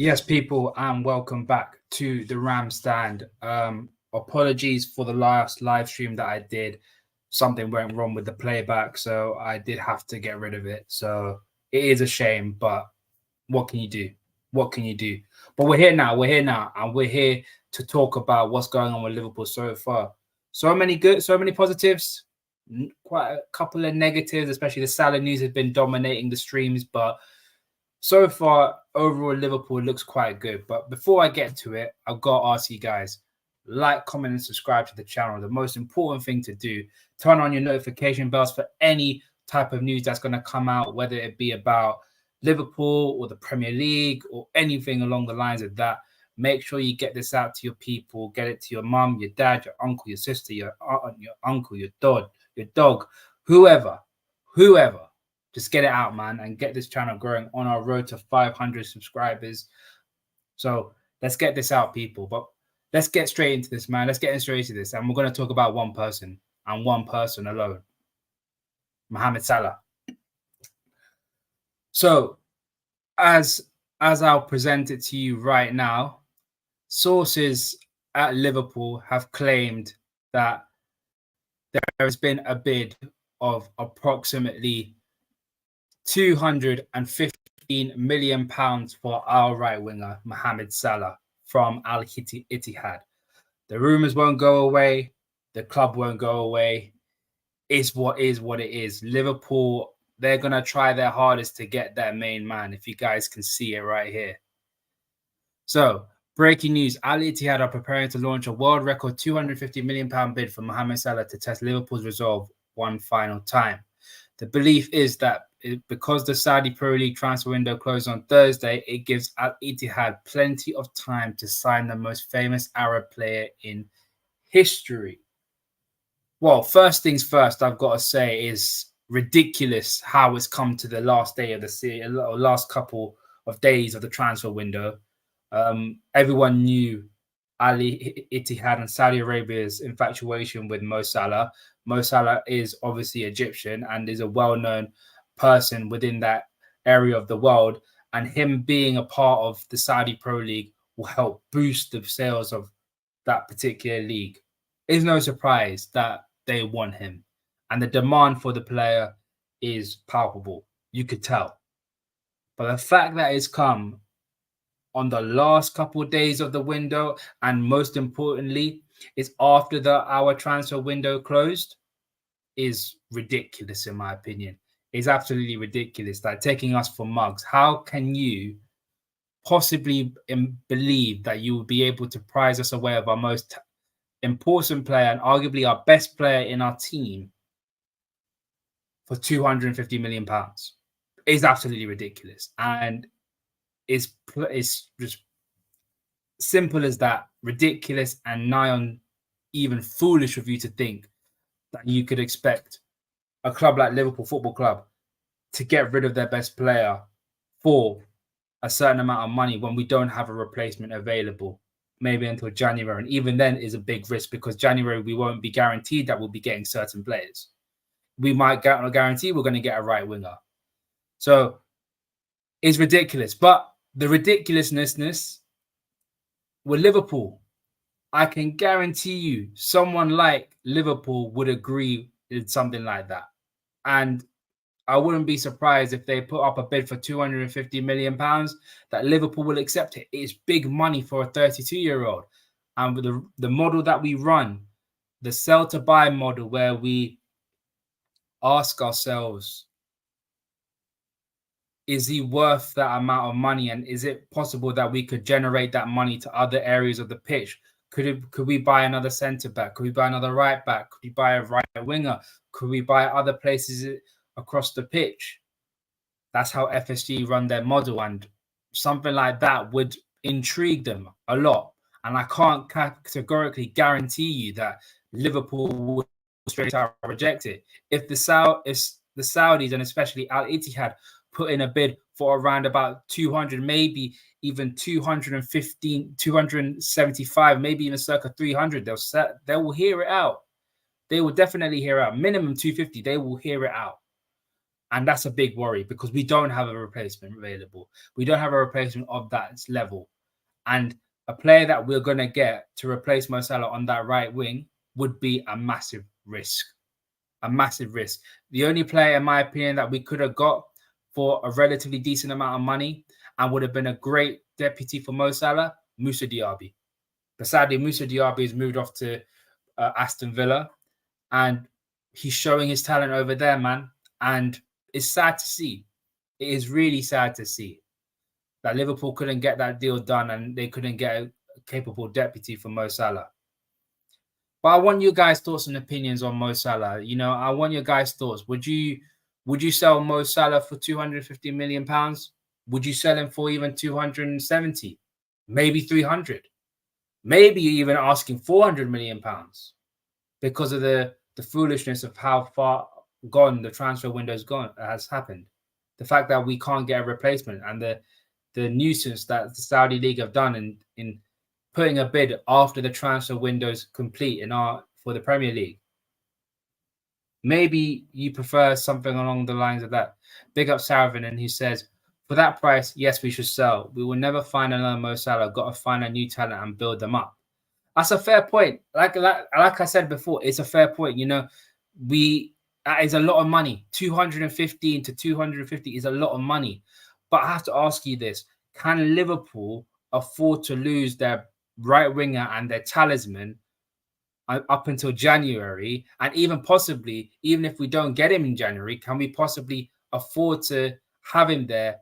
Yes, people, and welcome back to the Ram Stand. Apologies for the last live stream that I did. Something went wrong with the playback, so I did have to get rid of it. So it is a shame, but what can you do? What can you do? But we're here now. And we're here to talk about what's going on with Liverpool so far. So many good, so many positives, quite a couple of negatives, especially the Salah news has been dominating the streams, but so far, overall, Liverpool looks quite good. But before I get to it, I've got to ask you guys, like, comment, and subscribe to the channel. The most important thing to do, turn on your notification bells for any type of news that's going to come out, whether it be about Liverpool or the Premier League or anything along the lines of that. Make sure you get this out to your people. Get it to your mum, your dad, your uncle, your sister, your aunt, your uncle, your dog, whoever. Just get it out, man, and get this channel growing on our road to 500 subscribers. So let's get this out, people. But let's get straight into this, man. Let's get straight into this. And we're going to talk about one person and one person alone. Mohamed Salah. So as I'll present it to you right now, sources at Liverpool have claimed that there has been a bid of approximately £215 million for our right winger, Mohamed Salah, from ITTIHAD. The rumours won't go away. The club won't go away. It's what it is. Liverpool, they're going to try their hardest to get that main man, if you guys can see it right here. So, breaking news, ITTIHAD are preparing to launch a world record £250 million bid for Mohamed Salah to test Liverpool's resolve one final time. The belief is that because the Saudi Pro League transfer window closed on Thursday, it gives Al-Ittihad plenty of time to sign the most famous Arab player in history. Well, first things first, I've got to say is ridiculous how it's come to the last day of the last couple of days of the transfer window. Everyone knew Al-Ittihad and Saudi Arabia's infatuation with Mo Salah. Mo Salah is obviously Egyptian and is a well-known person within that area of the world, and him being a part of the Saudi Pro League will help boost the sales of that particular league. It's no surprise that they want him, and the demand for the player is palpable. You could tell. But the fact that it's come on the last couple of days of the window, and most importantly, is after our transfer window closed, is ridiculous in my opinion. It's absolutely ridiculous. Like, taking us for mugs. How can you possibly believe that you will be able to prize us away of our most important player and arguably our best player in our team for £250 million? It's absolutely ridiculous. And it's just simple as that. Ridiculous and nigh on even foolish of you to think that you could expect a club like Liverpool Football Club to get rid of their best player for a certain amount of money when we don't have a replacement available, maybe until January. And even then is a big risk, because January we won't be guaranteed that we'll be getting certain players. We might get a guarantee we're going to get a right winger. So it's ridiculous. But the ridiculousness with Liverpool, I can guarantee you someone like Liverpool would agree with something like that. And I wouldn't be surprised if they put up a bid for £250 million that Liverpool will accept it. It's big money for a 32-year-old. And with the model that we run, the sell to buy model, where we ask ourselves, is he worth that amount of money? And is it possible that we could generate that money to other areas of the pitch? Could we buy another centre back? Could we buy another right back? Could we buy a right winger? Could we buy other places across the pitch? That's how FSG run their model, and something like that would intrigue them a lot. And I can't categorically guarantee you that Liverpool will straight out reject it. If the Saudis, and especially Al-Ittihad, put in a bid for around about 200, maybe even 215, 275, maybe even circa 300, they will hear it out. They will definitely hear it out. Minimum 250, they will hear it out. And that's a big worry because we don't have a replacement available. We don't have a replacement of that level. And a player that we're going to get to replace Mo Salah on that right wing would be a massive risk. A massive risk. The only player, in my opinion, that we could have got for a relatively decent amount of money and would have been a great deputy for Mo Salah, Moussa Diaby. But sadly, Moussa Diaby has moved off to Aston Villa, and he's showing his talent over there, man. And it's sad to see. It is really sad to see that Liverpool couldn't get that deal done and they couldn't get a capable deputy for Mo Salah. But I want you guys' thoughts and opinions on Mo Salah. You know, I want your guys' thoughts. Would you sell Mo Salah for £250 million? Would you sell him for even 270? Maybe 300? Maybe even asking £400 million because of the foolishness of how far gone the transfer window has happened. The fact that we can't get a replacement and the nuisance that the Saudi League have done in putting a bid after the transfer window's complete for the Premier League. Maybe you prefer something along the lines of that. Big up Sarvin, and he says, for that price, yes, we should sell. We will never find another Mo Salah. Got to find a new talent and build them up. That's a fair point. Like I said before, it's a fair point. You know, that is a lot of money. 215 to 250 is a lot of money. But I have to ask you this. Can Liverpool afford to lose their right winger and their talisman up until January? And even possibly, even if we don't get him in January, can we possibly afford to have him there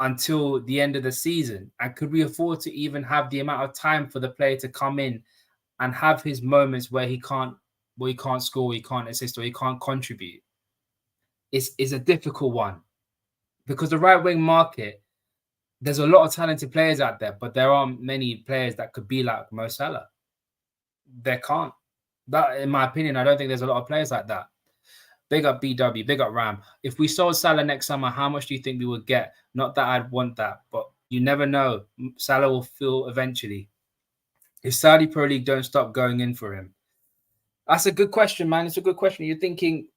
until the end of the season? And could we afford to even have the amount of time for the player to come in and have his moments where he can't score, he can't assist, or he can't contribute? It's a difficult one because the right wing market, there's a lot of talented players out there, but there aren't many players that could be like Mo Salah. There can't. That, in my opinion, I don't think there's a lot of players like that. Big up BW, big up Ram. If we sold Salah next summer, how much do you think we would get? Not that I'd want that, but you never know. Salah will feel eventually. If Saudi Pro League don't stop going in for him. That's a good question, man. It's a good question. You're thinking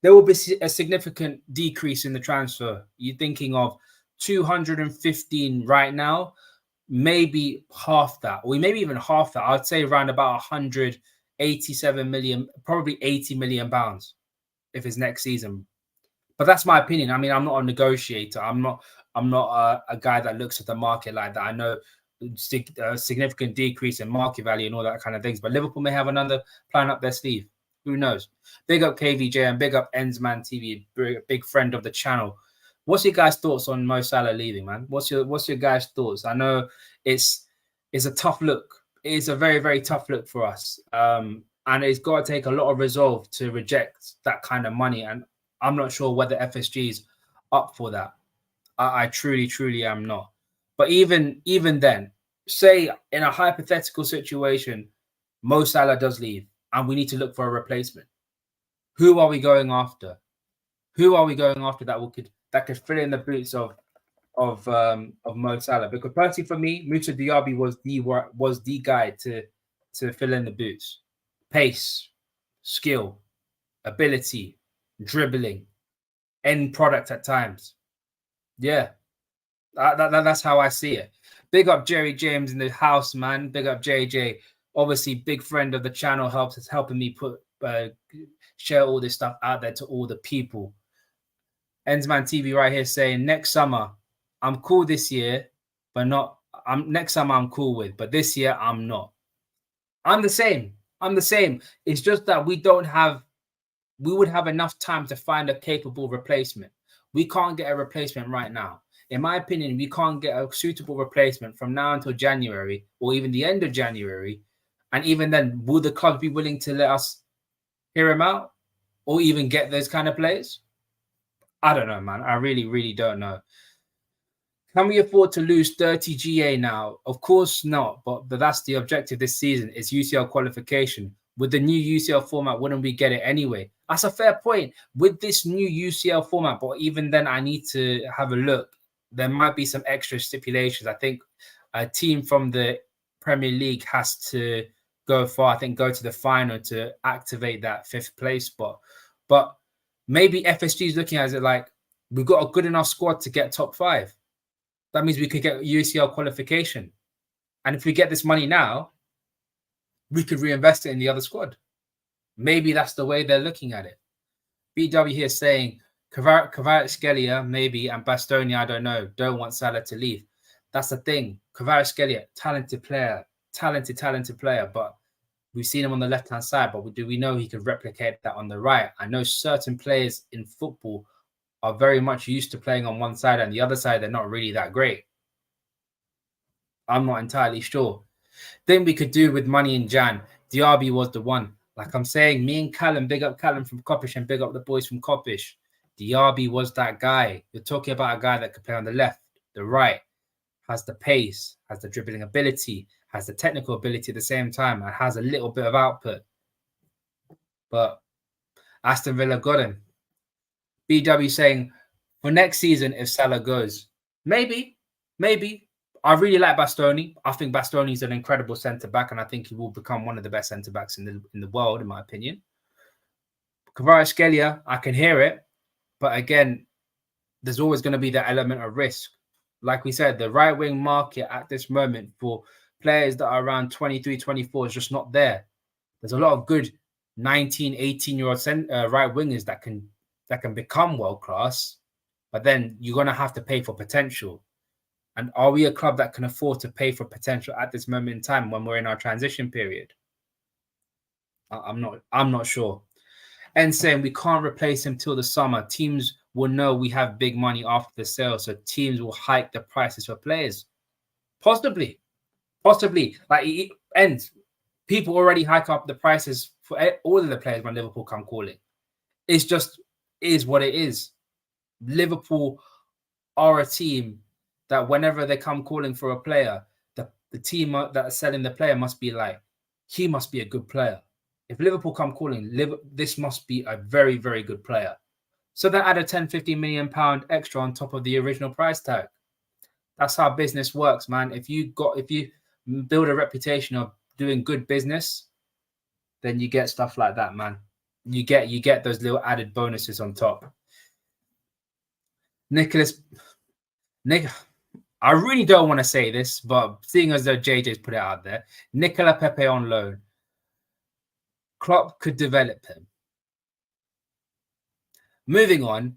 there will be a significant decrease in the transfer. You're thinking of 215 right now, maybe half that, or maybe even half that. I'd say around about 187 million, probably 80 million pounds if it's next season. But that's my opinion. I mean, I'm not a negotiator. I'm not a guy that looks at the market like that. I know a significant decrease in market value and all that kind of things. But Liverpool may have another plan up their sleeve. Who knows? Big up KVJ and big up Ensman TV, big friend of the channel. What's your guys' thoughts on Mo Salah leaving, man? What's your guys' thoughts? I know it's a tough look. It is a very, very tough look for us. And it's got to take a lot of resolve to reject that kind of money. And I'm not sure whether FSG is up for that. I truly, truly am not. But even then, say in a hypothetical situation, Mo Salah does leave and we need to look for a replacement. Who are we going after? Who are we going after that could fill in the boots of Mo Salah? Because personally, for me, Moussa Diaby was the guy to fill in the boots. Pace, skill, ability, dribbling, end product at times. Yeah, that's how I see it. Big up Jerry James in the house, man. Big up JJ. Obviously, big friend of the channel, helping me share all this stuff out there to all the people. Ensman TV right here saying next summer I'm cool this year, but not. Next summer I'm cool with, but this year I'm not. I'm the same. It's just that we would have enough time to find a capable replacement. We can't get a replacement right now. In my opinion, we can't get a suitable replacement from now until January or even the end of January. And even then, will the club be willing to let us hear him out or even get those kind of players? I don't know, man. I really, really don't know. Can we afford to lose 30 GA now? Of course not. But that's the objective this season. It's UCL qualification. With the new UCL format, wouldn't we get it anyway? That's a fair point. With this new UCL format, but even then, I need to have a look. There might be some extra stipulations. I think a team from the Premier League has to go far. I think go to the final to activate that 5th place spot. But maybe FSG is looking at it like, we've got a good enough squad to get top 5. That means we could get UCL qualification. And if we get this money now, we could reinvest it in the other squad. Maybe that's the way they're looking at it. BW here saying Kvaratskhelia maybe and Bastoni, I don't know, don't want Salah to leave. That's the thing. Kvaratskhelia, talented player, talented player, but we've seen him on the left-hand side, but do we know he could replicate that on the right? I know certain players in football are very much used to playing on one side, and the other side, they're not really that great. I'm not entirely sure. Thing we could do with money in Jan, Diaby was the one. Like I'm saying, me and Callum, big up Callum from Coppish and big up the boys from Coppish. Diaby was that guy. You're talking about a guy that could play on the left, the right, has the pace, has the dribbling ability, has the technical ability at the same time, and has a little bit of output. But Aston Villa got him. BW saying, for next season, if Salah goes, maybe. I really like Bastoni. I think Bastoni is an incredible centre-back, and I think he will become one of the best centre-backs in the world, in my opinion. Kvaratskhelia, I can hear it, but again, there's always going to be that element of risk. Like we said, the right-wing market at this moment for players that are around 23, 24 is just not there. There's a lot of good 19, 18-year-old right wingers that can become world-class, but then you're going to have to pay for potential. And are we a club that can afford to pay for potential at this moment in time when we're in our transition period? I'm not sure. And saying we can't replace him till the summer. Teams will know we have big money after the sale, so teams will hike the prices for players. Possibly. Like, and people already hike up the prices for all of the players when Liverpool come calling. It's just is what it is. Liverpool are a team that whenever they come calling for a player, the team that are selling the player must be like, he must be a good player. If Liverpool come calling, this must be a very, very good player. So they add a 10, 15 million pound extra on top of the original price tag. That's how business works, man. If you build a reputation of doing good business, then you get stuff like that, man. You get those little added bonuses on top. Nick, I really don't want to say this, but seeing as though JJ's put it out there, Nicola Pepe on loan. Klopp could develop him. Moving on,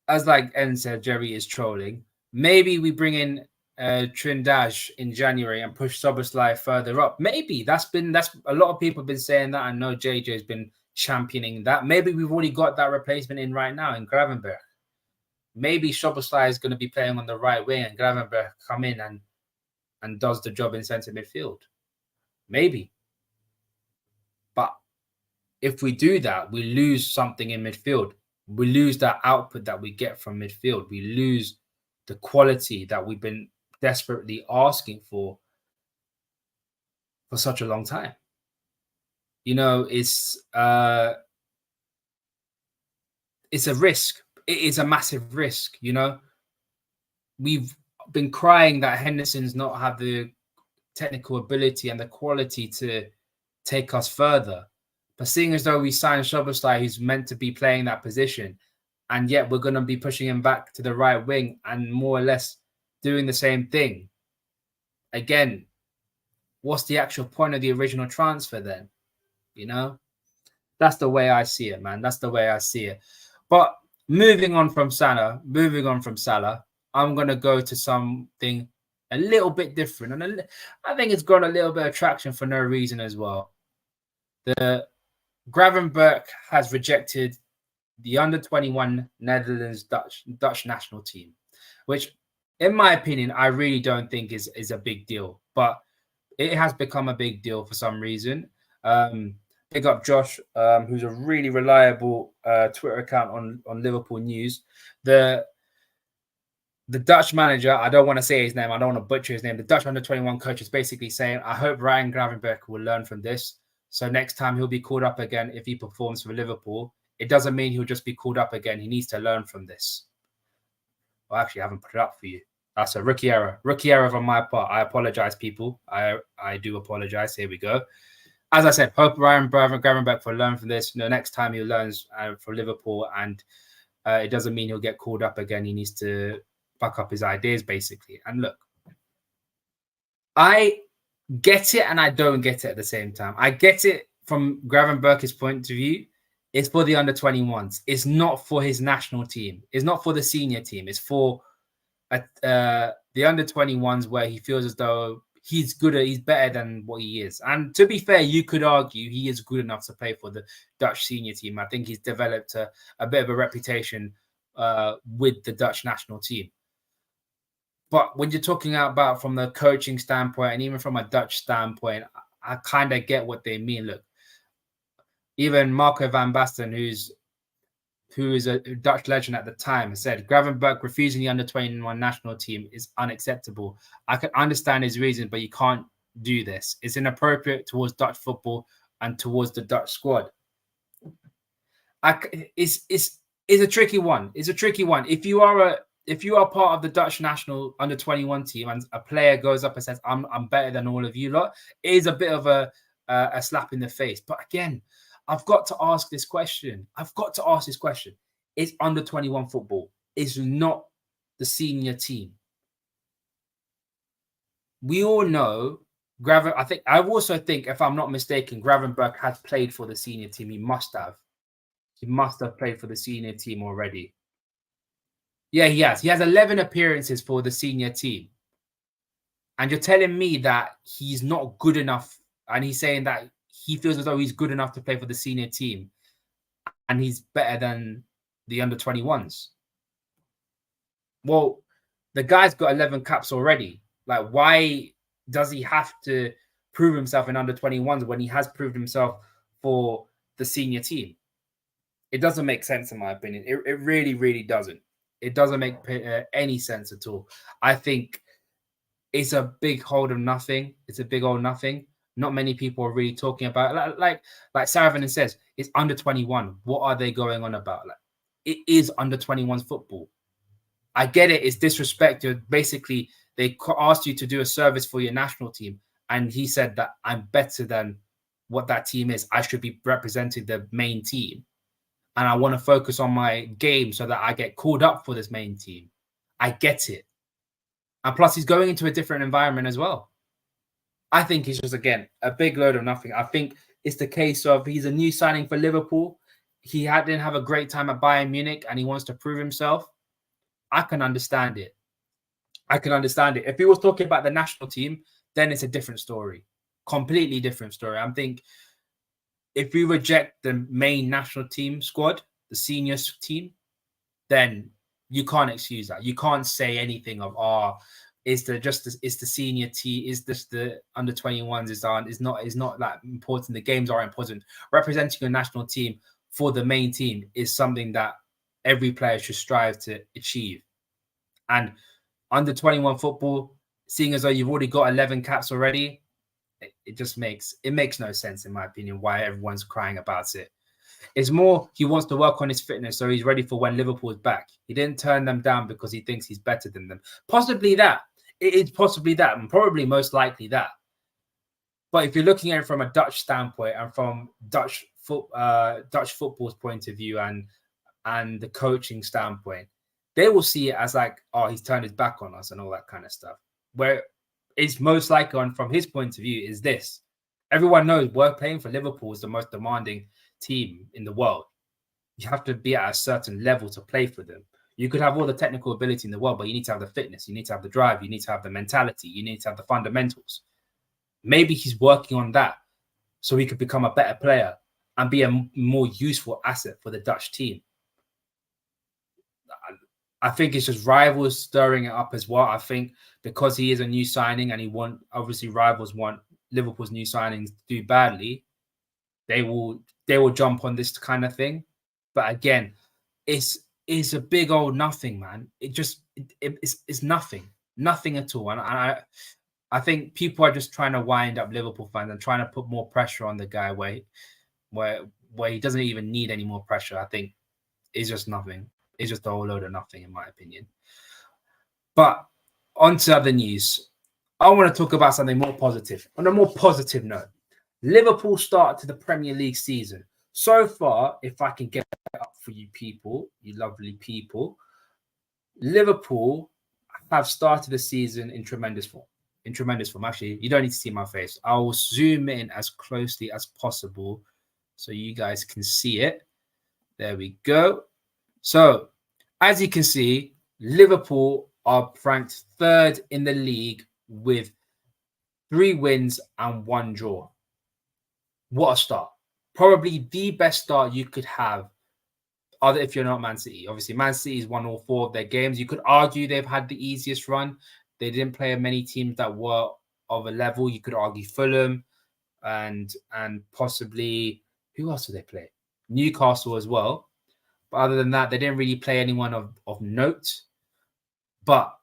as like En said, Jerry is trolling. Maybe we bring in Trindage in January and push Szoboszlai further up. Maybe that's a lot of people have been saying that. I know JJ has been championing that. Maybe we've already got that replacement in right now in Gravenberch. Maybe Szoboszlai is going to be playing on the right wing and Gravenberch come in and does the job in centre midfield. Maybe. But if we do that, we lose something in midfield. We lose that output that we get from midfield. We lose the quality that we've been desperately asking for such a long time. You know, it's a risk. It is a massive risk, you know. We've been crying that Henderson's not had the technical ability and the quality to take us further. But seeing as though we signed Szoboszlai, who's meant to be playing that position, and yet we're going to be pushing him back to the right wing and more or less doing the same thing. Again, what's the actual point of the original transfer then? You know? That's the way I see it, man. That's the way I see it. But moving on from Salah, I'm going to go to something a little bit different. And I think it's got a little bit of traction for no reason as well. The Gravenberch has rejected the under-21 Netherlands Dutch national team, which, in my opinion, I really don't think is a big deal. But it has become a big deal for some reason. Pick up Josh, who's a really reliable Twitter account on Liverpool news. The Dutch manager, I don't want to say his name, I don't want to butcher his name. The Dutch under-21 coach is basically saying, I hope Ryan Gravenberch will learn from this. So next time he'll be called up again if he performs for Liverpool. It doesn't mean he'll just be called up again. He needs to learn from this. Well, actually, I haven't put it up for you. That's a rookie error. Rookie error on my part. I apologize, people. I do apologize. Here we go. as I said, hope Ryan Gravenberch will learn from this. Next time he learns for Liverpool, and it doesn't mean he'll get called up again. He needs to back up his ideas, basically. And look, I get it and I don't get it at the same time. I get it from Gravenberch's point of view. It's for the under-21s. It's not for his national team. It's not for the senior team. It's for the under-21s, where he feels as though he's better than what he is. And to be fair, you could argue he is good enough to play for the Dutch senior team. I think he's developed a bit of a reputation with the Dutch national team. But when you're talking about from the coaching standpoint, and even from a Dutch standpoint, I kind of get what they mean. Look, even Marco van Basten, who is a Dutch legend at the time, said Gravenberch refusing the under-21 national team is unacceptable. I can understand his reason, but you can't do this. It's inappropriate towards Dutch football and towards the Dutch squad. It's a tricky one. It's a tricky one. If you are part of the Dutch national under-21 team and a player goes up and says, I'm better than all of you lot, it is a bit of a slap in the face. But again, I've got to ask this question. It's under-21 football. It's not the senior team. We all know I also think, if I'm not mistaken, Gravenberch has played for the senior team. He must have. He must have played for the senior team already. Yeah, he has. He has 11 appearances for the senior team. And you're telling me that he's not good enough, and he's saying that he feels as though he's good enough to play for the senior team and he's better than the under-21s. Well, the guy's got 11 caps already. Like, why does he have to prove himself in under-21s when he has proved himself for the senior team? It doesn't make sense, in my opinion. It really, really doesn't. It doesn't make any sense at all. I think it's a big hold of nothing. It's a big old nothing. Not many people are really talking about it. Like Saravanan says, it's under-21. What are they going on about? Like, it is under-21s football. I get it. It's disrespect. Basically, they asked you to do a service for your national team, and he said that I'm better than what that team is. I should be representing the main team, and I want to focus on my game so that I get called up for this main team. I get it. And plus, he's going into a different environment as well. I think it's just, again, a big load of nothing. I think it's the case of he's a new signing for Liverpool. He didn't have a great time at Bayern Munich and he wants to prove himself. I can understand it. If he was talking about the national team, then it's a different story. Completely different story. I think if we reject the main national team squad, the seniors team, then you can't excuse that. You can't say anything of, it's the senior team, is this the under-21s is not that important. The games are important. Representing a national team for the main team is something that every player should strive to achieve. And under-21 football, seeing as though you've already got 11 caps already, it makes no sense, in my opinion, why everyone's crying about it. It's more he wants to work on his fitness so he's ready for when Liverpool is back. He didn't turn them down because he thinks he's better than them. Possibly that. It is possibly that, and probably most likely that. But if you're looking at it from a Dutch standpoint and from Dutch football's point of view and the coaching standpoint, they will see it as like, he's turned his back on us and all that kind of stuff. Where it's most likely, on from his point of view, is this. Everyone knows playing for Liverpool is the most demanding team in the world. You have to be at a certain level to play for them. You could have all the technical ability in the world, but you need to have the fitness. You need to have the drive. You need to have the mentality. You need to have the fundamentals. Maybe he's working on that so he could become a better player and be a more useful asset for the Dutch team. I think it's just rivals stirring it up as well. I think because he is a new signing and obviously rivals want Liverpool's new signings to do badly, they will jump on this kind of thing. But again, it's a big old nothing, man. It's nothing at all. And I think people are just trying to wind up Liverpool fans and trying to put more pressure on the guy where he doesn't even need any more pressure. I think it's just nothing. It's just a whole load of nothing, in my opinion. But on to other news. I want to talk about something more positive. On a more positive note, Liverpool start to the Premier League season. So far, if I can get it up for you people, you lovely people, Liverpool have started the season in tremendous form. Actually, you don't need to see my face. I'll zoom in as closely as possible so you guys can see it. There we go. So, as you can see, Liverpool are ranked 3rd in the league with 3 wins and 1 draw. What a start. Probably the best start you could have, other if you're not Man City. Obviously, Man City's won all 4 of their games. You could argue they've had the easiest run. They didn't play many teams that were of a level. You could argue Fulham and possibly, who else did they play? Newcastle as well. But other than that, they didn't really play anyone of note. But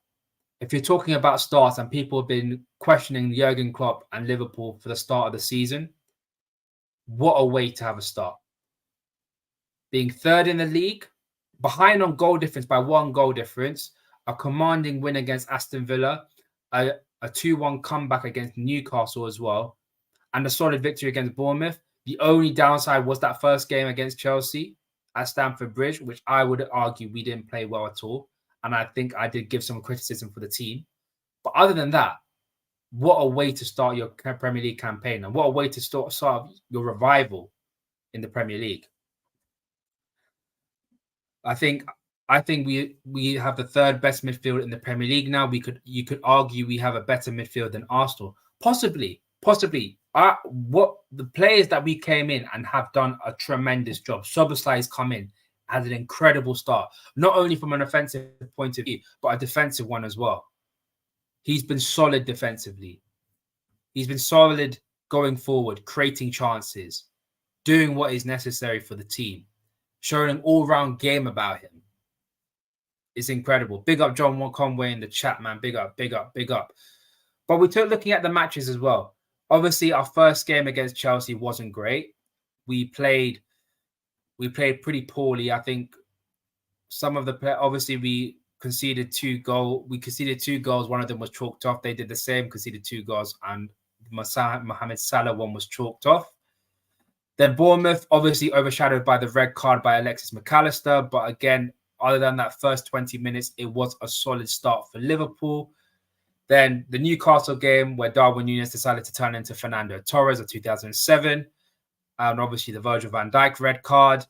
if you're talking about starts, and people have been questioning Jurgen Klopp and Liverpool for the start of the season, what a way to have a start. Being 3rd in the league, behind on goal difference by 1 goal difference, a commanding win against Aston Villa, a 2-1 comeback against Newcastle as well, and a solid victory against Bournemouth. The only downside was that first game against Chelsea at Stamford Bridge, which I would argue we didn't play well at all. And I think I did give some criticism for the team. But other than that, what a way to start your Premier League campaign, and what a way to start your revival in the Premier League. I think we have the 3rd best midfield in the Premier League now. You could argue we have a better midfield than Arsenal. Possibly. What the players that we came in and have done a tremendous job. Szoboszlai has come in, had an incredible start, not only from an offensive point of view, but a defensive one as well. He's been solid defensively. He's been solid going forward, creating chances, doing what is necessary for the team, showing an all-round game about him. It's incredible. Big up John Conway in the chat, man. Big up. But we took looking at the matches as well. Obviously, our first game against Chelsea wasn't great. We played pretty poorly. I think some of the obviously we conceded 2 goals. We conceded 2 goals. One of them was chalked off. They did the same, conceded 2 goals, and Mohamed Salah one was chalked off. Then Bournemouth, obviously overshadowed by the red card by Alexis McAllister. But again, other than that first 20 minutes, it was a solid start for Liverpool. Then the Newcastle game where Darwin Núñez decided to turn into Fernando Torres of 2007. And obviously the Virgil van Dijk red card.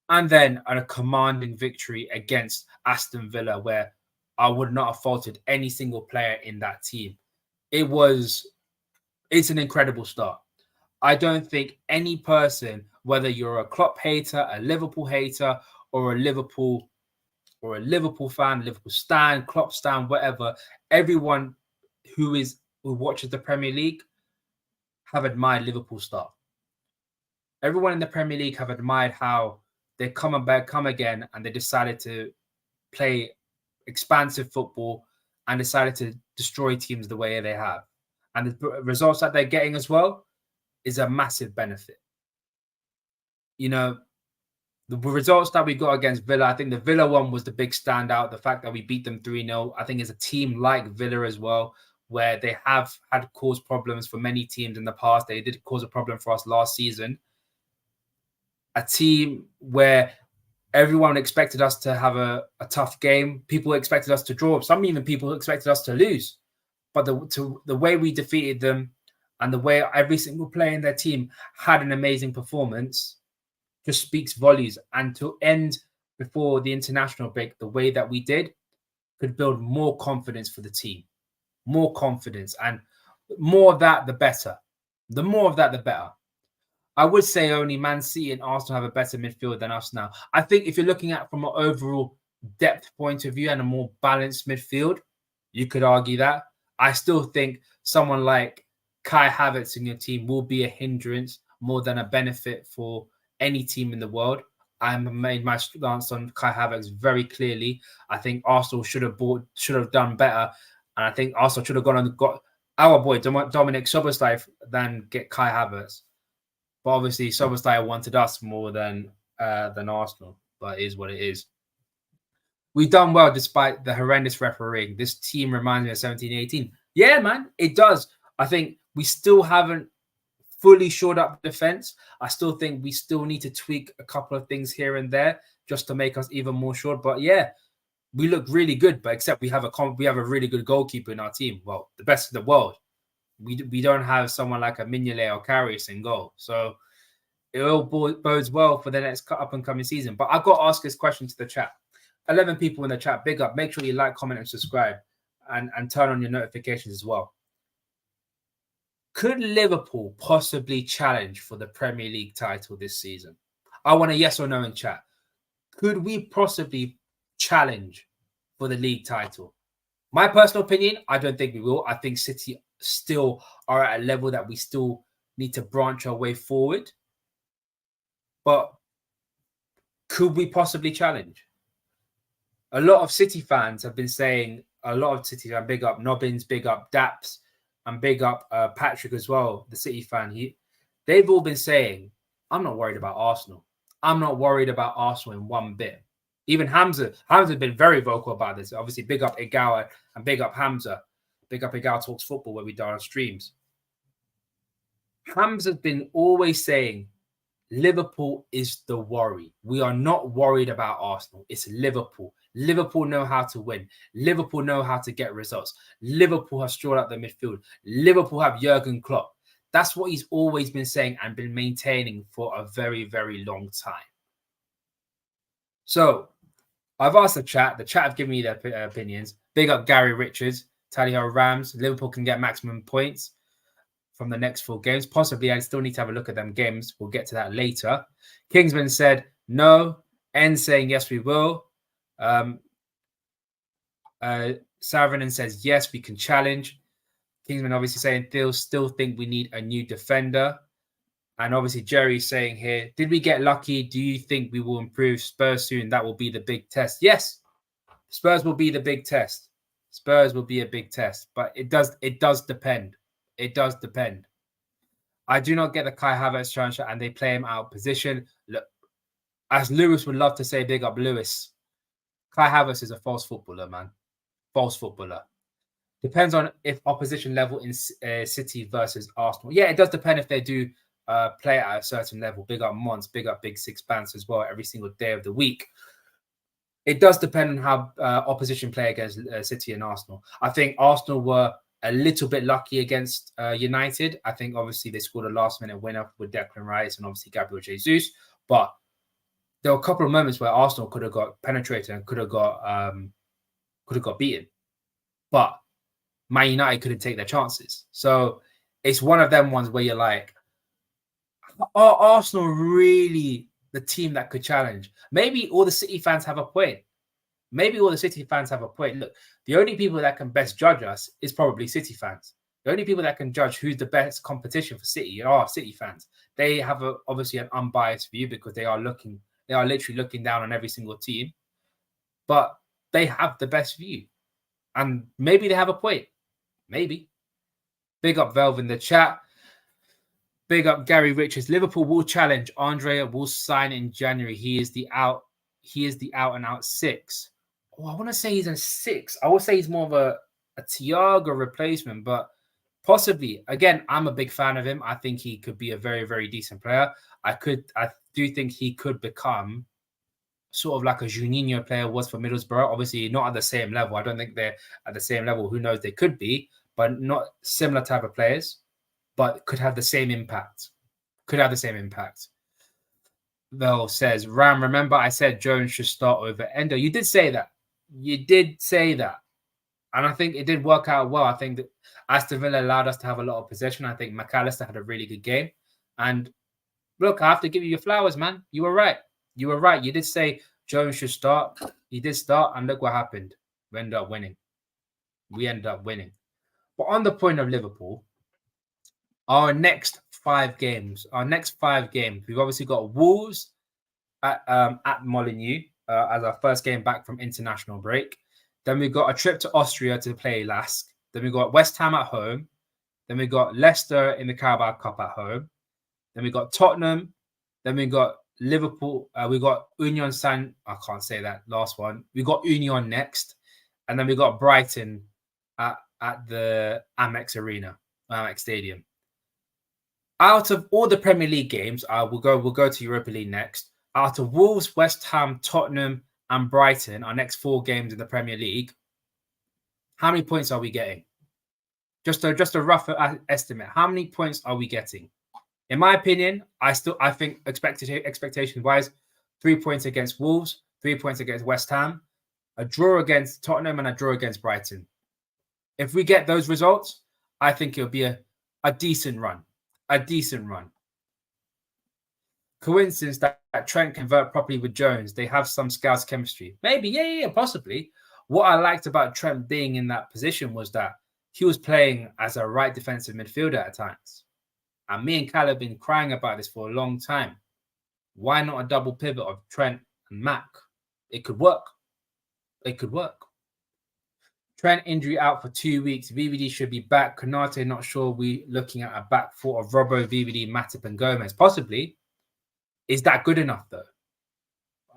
And then a commanding victory against Aston Villa where I would not have faulted any single player in that team. It's an incredible start. I don't think any person, whether you're a Klopp hater, a Liverpool hater, or a Liverpool fan, Liverpool stan, Klopp stan, whatever, everyone who watches the Premier League have admired Liverpool's start. Everyone in the Premier League have admired how they come again, and they decided to play expansive football and decided to destroy teams the way they have. And the results that they're getting as well is a massive benefit. You know, the results that we got against Villa, I think the Villa one was the big standout. The fact that we beat them 3-0, I think is a team like Villa as well, where they have had caused problems for many teams in the past. They did cause a problem for us last season. A team where everyone expected us to have a tough game. People expected us to draw. Some even people expected us to lose. But the way we defeated them and the way every single player in their team had an amazing performance just speaks volumes. And to end before the international break the way that we did could build more confidence for the team. More confidence. And more of that, the better. The more of that, the better. I would say only Man City and Arsenal have a better midfield than us now. I think if you're looking at from an overall depth point of view and a more balanced midfield, you could argue that. I still think someone like Kai Havertz in your team will be a hindrance more than a benefit for any team in the world. I made my stance on Kai Havertz very clearly. I think Arsenal should have done better, and I think Arsenal should have gone and got our boy Dominic Szoboszlai than get Kai Havertz. But obviously, Szoboszlai wanted us more than Arsenal. But it is what it is. We've done well despite the horrendous refereeing. This team reminds me of 17-18. Yeah, man, it does. I think we still haven't fully shored up defense. I still think we still need to tweak a couple of things here and there just to make us even more sure. But yeah, we look really good. But except we have a really good goalkeeper in our team. Well, the best in the world. We don't have someone like a Mignolet or Karius in goal. So it all bodes well for the next up and coming season. But I've got to ask this question to the chat. 11 people in the chat. Big up. Make sure you like, comment, and subscribe, and turn on your notifications as well. Could Liverpool possibly challenge for the Premier League title this season? I want a yes or no in chat. Could we possibly challenge for the league title? My personal opinion, I don't think we will. I think City still are at a level that we still need to branch our way forward. But could we possibly challenge? A lot of City fans have been saying, big up Nobbins, big up Daps, and big up Patrick as well, the City fan. They've all been saying, I'm not worried about Arsenal. I'm not worried about Arsenal in one bit. Even Hamza has been very vocal about this. Obviously, big up Igawa and big up Hamza. Big up Igawa Talks Football, where we do our streams. Hamza's been always saying, Liverpool is the worry. We are not worried about Arsenal. It's Liverpool. Liverpool know how to win. Liverpool know how to get results. Liverpool have strawed out the midfield. Liverpool have Jurgen Klopp. That's what he's always been saying and been maintaining for a very, very long time. So I've asked the chat. The chat have given me their opinions. Big up Gary Richards. Tally ho Rams. Liverpool can get maximum points from the next 4 games. Possibly, I still need to have a look at them games. We'll get to that later. Kingsman said no. N saying yes, we will. Savanen says yes, we can challenge. Kingsman obviously saying they'll still think we need a new defender. And obviously Jerry's saying here, did we get lucky? Do you think we will improve Spurs soon? That will be the big test. Yes, Spurs will be the big test. Spurs will be a big test, but it does depend. It does depend. I do not get the Kai Havertz transfer and they play him out of position. Look, as Lewis would love to say, big up Lewis. Kai Havertz is a false footballer, man. False footballer. Depends on if opposition level in City versus Arsenal. Yeah, it does depend if they do play at a certain level. Big up Mons, big up Big Six Bands as well every single day of the week. It does depend on how opposition play against City and Arsenal. I think Arsenal were a little bit lucky against United. I think obviously they scored a last-minute winner with Declan Rice and obviously Gabriel Jesus. But there were a couple of moments where Arsenal could have got penetrated and could have got beaten. But Man United couldn't take their chances. So it's one of them ones where you're like, are Arsenal really the team that could challenge? Maybe all the City fans have a point. Look, the only people that can best judge us is probably City fans. The only people that can judge who's the best competition for City are City fans. They have obviously an unbiased view because they are literally looking down on every single team. But they have the best view. And maybe they have a point. Maybe. Big up Velv in the chat. Big up Gary Richards. Liverpool will challenge. Andrea will sign in January. He is the out and out 6. Oh, I want to say he's a 6. I would say he's more of a Thiago replacement, but possibly. Again, I'm a big fan of him. I think he could be a very, very decent player. I do think he could become sort of like a Juninho player was for Middlesbrough. Obviously, not at the same level. I don't think they're at the same level. Who knows? They could be, but not similar type of players, but could have the same impact. Vel says, Ram, remember I said Jones should start over Endo. You did say that. And I think it did work out well. I think that Aston Villa allowed us to have a lot of possession. I think McAllister had a really good game. And look, I have to give you your flowers, man. You were right. You did say Jones should start. He did start, and look what happened. We ended up winning. But on the point of Liverpool, our next 5 games, we've obviously got Wolves at Molineux as our first game back from international break. Then we've got a trip to Austria to play Lask. Then we've got West Ham at home. Then we've got Leicester in the Carabao Cup at home. Then we've got Tottenham. Then we've got Liverpool. We got Union San. I can't say that last one. We got Union next. And then we got Brighton at the Amex Stadium. Out of all the Premier League games, we'll go to Europa League next. Out of Wolves, West Ham, Tottenham, and Brighton, our next 4 games in the Premier League, how many points are we getting? Just a rough estimate. How many points are we getting? In my opinion, I think expectation-wise, 3 points against Wolves, 3 points against West Ham, a draw against Tottenham, and a draw against Brighton. If we get those results, I think it'll be a decent run. A decent run. Coincidence that Trent can work properly with Jones. They have some scouts chemistry. Maybe, yeah, possibly. What I liked about Trent being in that position was that he was playing as a right defensive midfielder at times. And me and Cal have been crying about this for a long time. Why not a double pivot of Trent and Mac? It could work. It could work. Trent injury out for 2 weeks. VVD should be back. Konate not sure. We looking at a back four of Robbo, VVD, Matip, and Gomez. Possibly. Is that good enough though?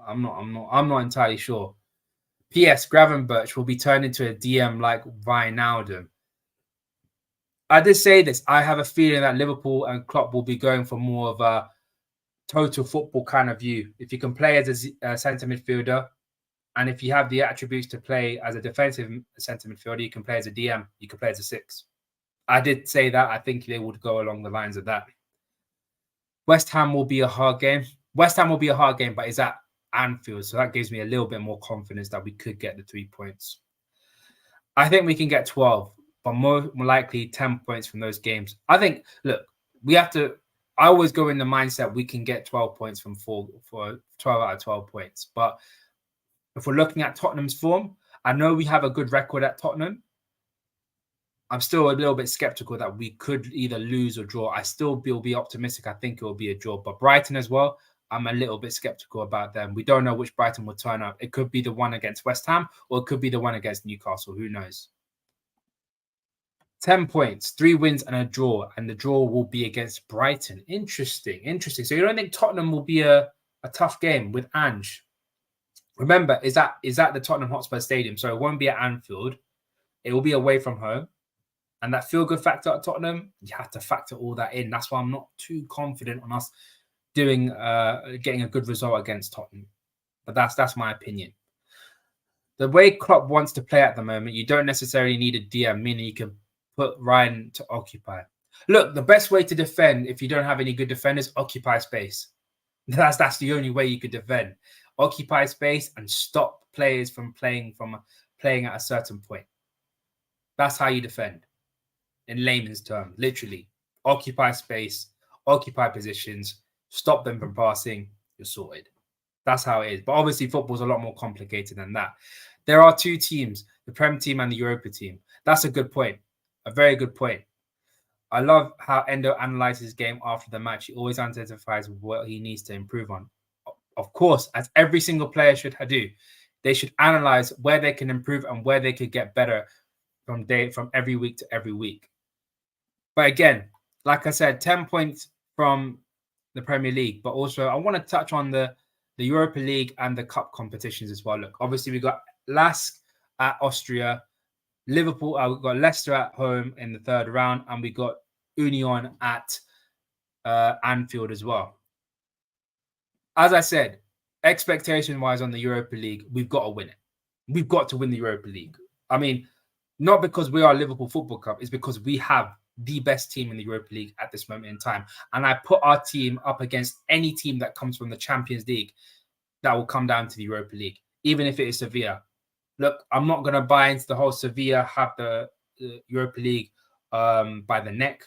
I'm not entirely sure. P.S. Gravenberch will be turned into a DM like Wijnaldum. I did say this. I have a feeling that Liverpool and Klopp will be going for more of a total football kind of view. If you can play as a centre midfielder, and if you have the attributes to play as a defensive centre midfielder, you can play as a DM. You can play as a 6. I did say that. I think they would go along the lines of that. West Ham will be a hard game. West Ham will be a hard game, but it's at Anfield. So that gives me a little bit more confidence that we could get the 3 points. I think we can get 12, but more likely 10 points from those games. I think, look, we have to, I always go in the mindset we can get 12 points from 12 out of 12 points. But if we're looking at Tottenham's form, I know we have a good record at Tottenham. I'm still a little bit skeptical that we could either lose or draw. I still will be optimistic. I think it will be a draw. But Brighton as well, I'm a little bit skeptical about them. We don't know which Brighton will turn up. It could be the one against West Ham or it could be the one against Newcastle. Who knows? 10 points, 3 wins and a draw. And the draw will be against Brighton. Interesting. So you don't think Tottenham will be a tough game with Ange? Remember, is that the Tottenham Hotspur Stadium? So it won't be at Anfield. It will be away from home. And that feel-good factor at Tottenham, you have to factor all that in. That's why I'm not too confident on us getting a good result against Tottenham. But that's my opinion. The way Klopp wants to play at the moment, you don't necessarily need a DM, meaning you can put Ryan to occupy. Look, the best way to defend if you don't have any good defenders, occupy space. That's the only way you could defend. Occupy space and stop players from playing at a certain point. That's how you defend. In layman's terms, literally, occupy space, occupy positions, stop them from passing, you're sorted. That's how it is. But obviously, football's a lot more complicated than that. There are 2 teams, the Prem team and the Europa team. That's a good point. A very good point. I love how Endo analyzes his game after the match. He always identifies what he needs to improve on. Of course, as every single player should do, they should analyze where they can improve and where they could get better from every week to every week. But again, like I said, 10 points from the Premier League. But also, I want to touch on the Europa League and the Cup competitions as well. Look, obviously, we got LASK at Austria, Liverpool. We've got Leicester at home in the 3rd round, and we got Union at Anfield as well. As I said, expectation-wise on the Europa League, we've got to win it. We've got to win the Europa League. I mean, not because we are Liverpool Football Club, it's because we have the best team in the Europa League at this moment in time. And I put our team up against any team that comes from the Champions League that will come down to the Europa League, even if it is Sevilla. Look, I'm not going to buy into the whole Sevilla have the Europa League by the neck.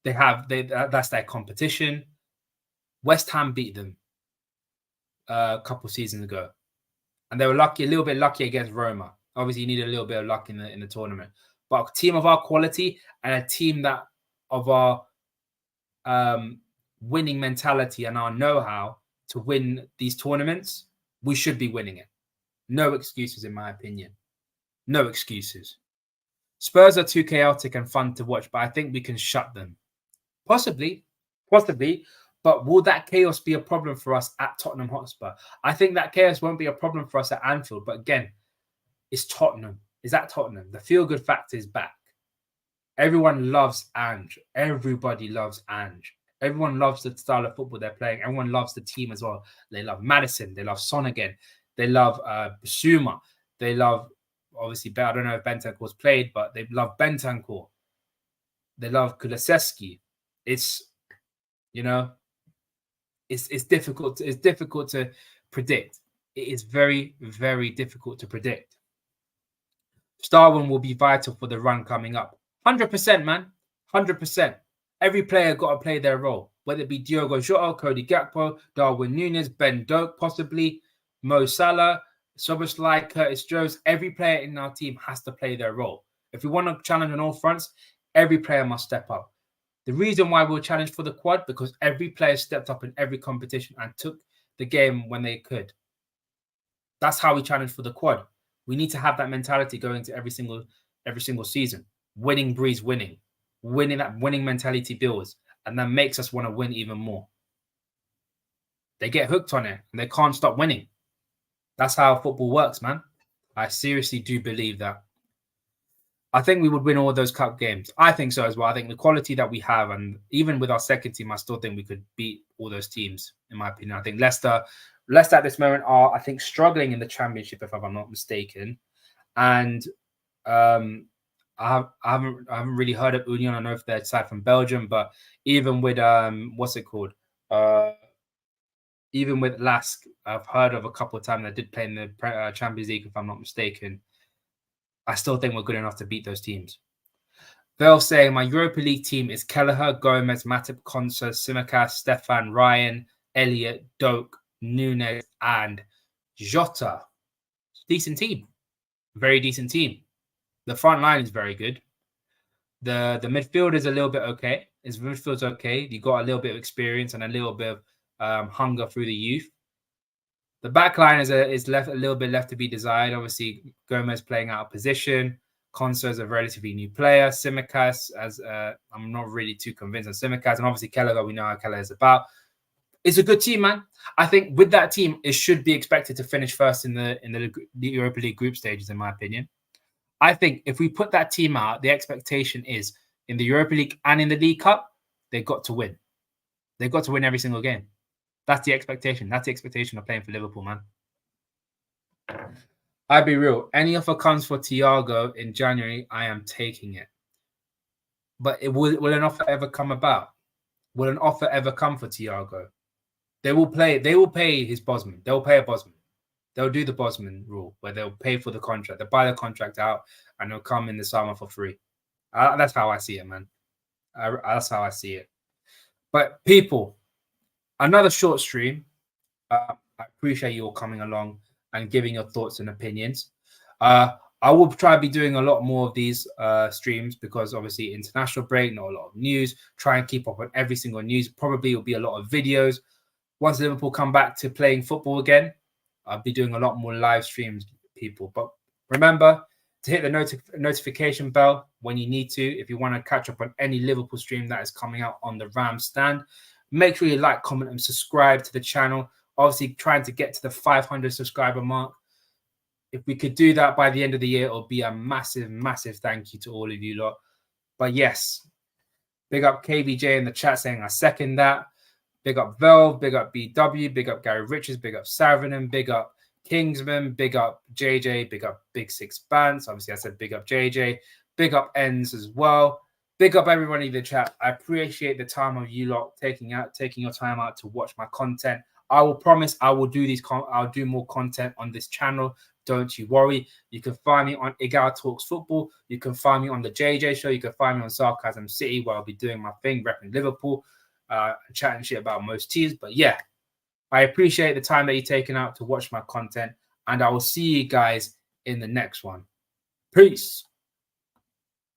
That's their competition. West Ham beat them a couple seasons ago. And they were lucky, a little bit lucky against Roma. Obviously, you need a little bit of luck in the tournament. But a team of our quality and a team that of our winning mentality and our know-how to win these tournaments, we should be winning it. No excuses, in my opinion. No excuses. Spurs are too chaotic and fun to watch, but I think we can shut them. Possibly. But will that chaos be a problem for us at Tottenham Hotspur? I think that chaos won't be a problem for us at Anfield. But again, it's Tottenham. Is that Tottenham? The feel-good factor is back. Everyone loves Ange. Everybody loves Ange. Everyone loves the style of football they're playing. Everyone loves the team as well. They love Maddison. They love Son again. They love Bissouma. They love, obviously, I don't know if Bentancur's played, but they love Bentancur. They love Kulusevski. It's, you know, it's difficult. It's difficult to predict. It is very, very difficult to predict. Darwin will be vital for the run coming up. 100%, man. 100%. Every player got to play their role, whether it be Diogo Jota, Cody Gakpo, Darwin Núñez, Ben Doak, possibly Mo Salah, Szoboszlai, Curtis Jones. Every player in our team has to play their role. If we want to challenge on all fronts, every player must step up. The reason why we'll challenge for the quad, because every player stepped up in every competition and took the game when they could. That's how we challenge for the quad. We need to have that mentality going into every single season. Winning breeds winning. That winning mentality builds, and that makes us want to win even more. They get hooked on it and they can't stop winning. That's how football works, man. I seriously do believe that. I think we would win all those cup games. I think so as well. I think the quality that we have, and even with our second team, I still think we could beat all those teams, in my opinion. I think Leicester at this moment are, I think, struggling in the Championship, if I'm not mistaken. And I haven't really heard of Union. I don't know if they're aside from Belgium, but even with what's it called? Even with Lask, I've heard of a couple of times that did play in the Champions League, if I'm not mistaken. I still think we're good enough to beat those teams. Vel saying my Europa League team is Kelleher, Gomez, Matip, Konsa, Tsimikas, Stefan, Ryan, Elliott, Doak, Núñez, and Jota. Decent team. Very decent team. The front line is very good. The midfield is a little bit okay. Midfield's okay. You got a little bit of experience and a little bit of hunger through the youth. The back line is left a little bit left to be desired. Obviously, Gomez playing out of position. Konsa is a relatively new player. Tsimikas, I'm not really too convinced on Tsimikas. And obviously, Kelleher, we know how Kelleher is about. It's a good team, man. I think with that team, it should be expected to finish first in the Europa League group stages, in my opinion. I think if we put that team out, the expectation is in the Europa League and in the League Cup, they've got to win. They've got to win every single game. That's the expectation. That's the expectation of playing for Liverpool, man. I'll be real. Any offer comes for Thiago in January, I am taking it. But will an offer ever come about? Will an offer ever come for Thiago? They will pay his Bosman. They'll pay a Bosman. They'll do the Bosman rule where they'll pay for the contract. They'll buy the contract out and they'll come in the summer for free. That's how I see it, man. That's how I see it. But people, another short stream. I appreciate you all coming along and giving your thoughts and opinions. I will try to be doing a lot more of these streams because obviously international break, not a lot of news. Try and keep up on every single news. Probably will be a lot of videos. Once Liverpool come back to playing football again, I'll be doing a lot more live streams, people. But remember to hit the notification bell when you need to. If you want to catch up on any Liverpool stream that is coming out on the Ram stand, make sure you like, comment, and subscribe to the channel. Obviously, trying to get to the 500 subscriber mark. If we could do that by the end of the year, it'll be a massive, massive thank you to all of you lot. But yes, big up KVJ in the chat saying I second that. Big up Velv, big up BW, big up Gary Richards, big up Saravanan, big up Kingsman, big up JJ, big up Big Six Bands. Obviously, I said big up JJ, big up Ends as well. Big up everyone in the chat. I appreciate the time of you lot taking your time out to watch my content. I will promise I will do I'll do more content on this channel. Don't you worry. You can find me on Igal Talks Football. You can find me on the JJ Show. You can find me on Sarcasm City where I'll be doing my thing, repping Liverpool. Chatting shit about most teams. But yeah, I appreciate the time that you're taking out to watch my content, and I will see you guys in the next one. Peace.